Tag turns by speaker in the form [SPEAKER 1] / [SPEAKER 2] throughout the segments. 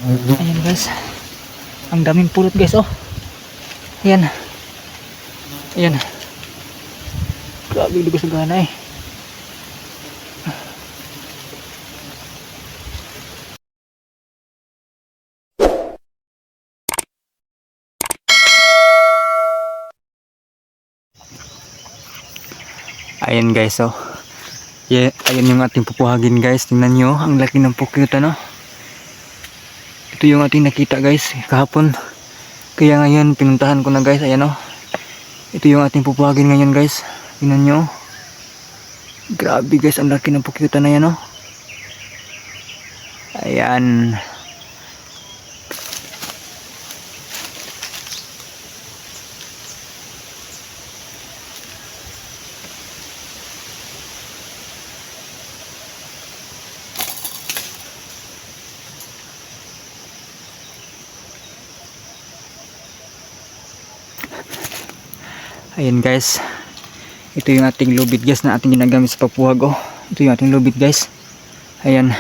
[SPEAKER 1] Ayan guys, ang daming pulot guys. Oh, ayan, ayan, grabe lugo sa gana eh. Ayan guys, oh. Yeah, ayan yung ating pupuhagin guys. Tingnan nyo, ang laki ng pukyuta, no? Ito yung ating nakita guys kahapon. Kaya ngayon pinuntahan ko na guys. Ayan, oh. Ito yung ating pupuhagin ngayon guys. Tingnan nyo. Grabe guys, ang laki ng pukyuta na yan, oh. Ayan. Ayan guys, ito yung ating lubid guys na ating ginagamit sa pagpuhag. Oh, ito yung ating lubid guys. Ayan,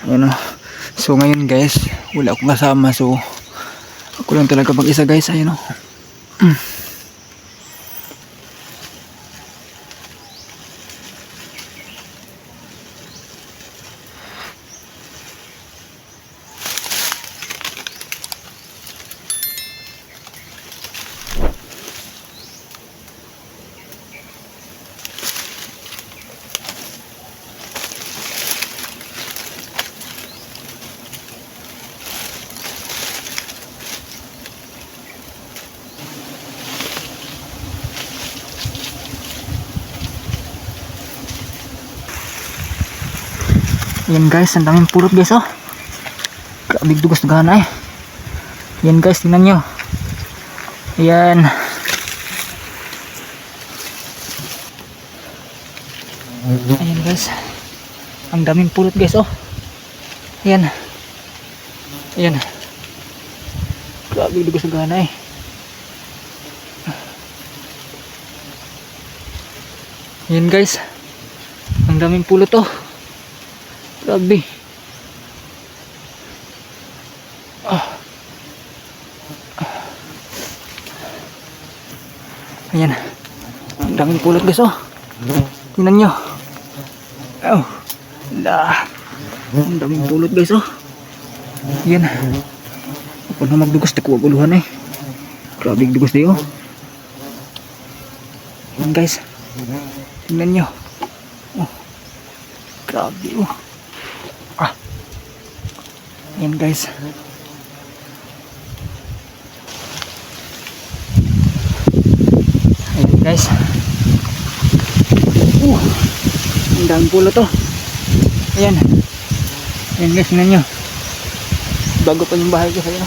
[SPEAKER 1] ayan, oh. So ngayon guys, wala akong kasama, so ako lang talaga mag isa guys. Ayan, oh. Ayan guys, ang daming pulot guys, oh. Grabe dugos na gana eh. Ayan guys, tingnan nyo. Ayan. Ayan guys, ang daming pulot guys, oh. Ayan. Ayan. Grabe dugos na gana eh. Ayan guys, ang daming pulot, oh. Grabe. Ayan, ang daming pulot guys, oh. Tingnan nyo. Oh, ang daming pulot guys, oh. Ayan. Ako na magdugos, takuha guluhan eh. Grabe dugos di, oh. Ayan guys, tingnan nyo. Oh, grabe, oh. Ayan guys. Ayan guys. Ang daming pulot, oh. Ayan. Ayan guys, tingnan nyo. Bago pa yung bahay ko sa'yo.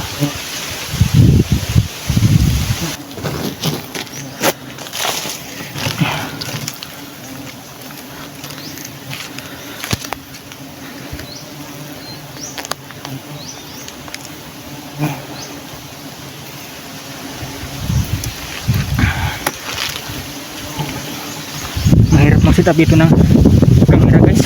[SPEAKER 1] Mahirap mag-setup dito ng camera guys.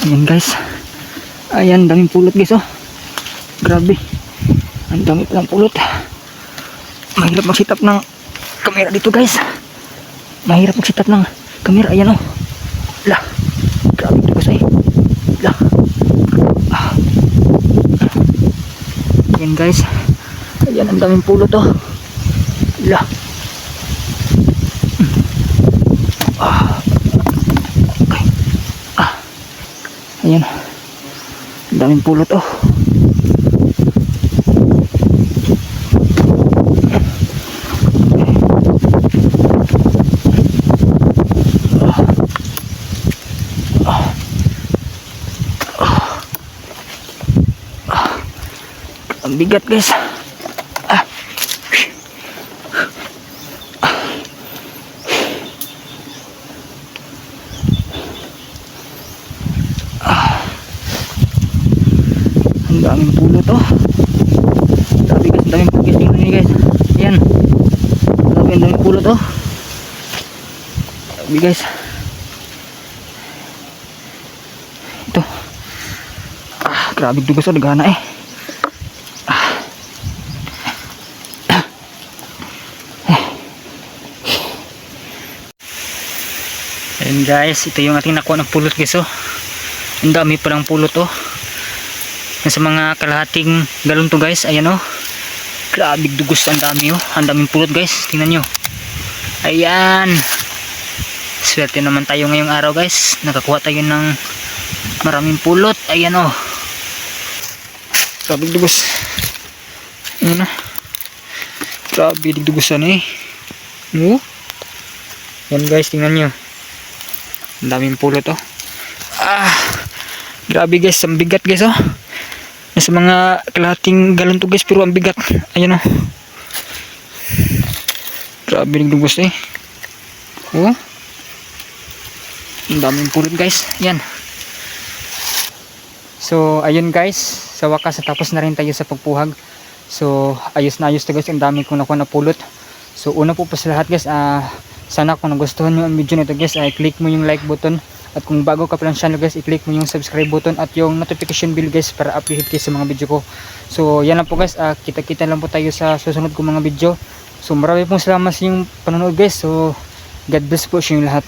[SPEAKER 1] Ayan guys. Ayan, daming pulot guys, oh. Grabe. Ang dami palang pulot. Mahirap mag-setup ng camera dito guys. Mahirap mag-setup ng camera. Ayan, oh. Lah. Grabe dito guys, eh. Lah. Ayan guys. Ayan, ang daming pulot, oh. Lah. Okay. Ayan. Ang daming pulot, oh. Ang bigat guys. Ang daming pulot, oh. Grabe guys, ang daming pugis. Tingnan nyo guys. Ayan. pulot oh. Grabe guys. Ito. Grabe dugos oh, dagana eh. Ayan guys, ito yung ating nakuha ng pulot guys oh. Ang dami palang pulot oh. Sa mga kalahating galon to guys, ayan oh. Grabe dugos, ang dami oh. Ang daming pulot guys, tingnan nyo. Ayan. Swerte naman tayo ngayong araw guys. Nakakuha tayo ng maraming pulot. Ayan oh. Grabe dugos. Ayan oh. Grabe digdugusan eh. Oh. Ayan guys, tingnan nyo. Ang daming pulot oh. Grabe guys, ang bigat guys oh. Nasa mga kalahating galon to guys, pero ang bigat. Ayan oh. Grabe nagdugos eh. Oh. Ang daming pulot guys. Ayan. So ayun guys, sa wakas natapos na rin tayo sa pagpuhag. So ayos na ayos to guys, ang dami kong nakuha na pulot. So una po sa lahat guys, sana kung nagustuhan nyo ang video nito guys, click mo yung like button. At kung bago ka pa lang channel guys, i-click mo yung subscribe button at yung notification bell guys para update kayo sa mga video ko. So yan lang po guys, kita-kita lang po tayo sa susunod kong mga video. So marami pong salamat sa inyong panonood guys. So God bless po sa inyong lahat.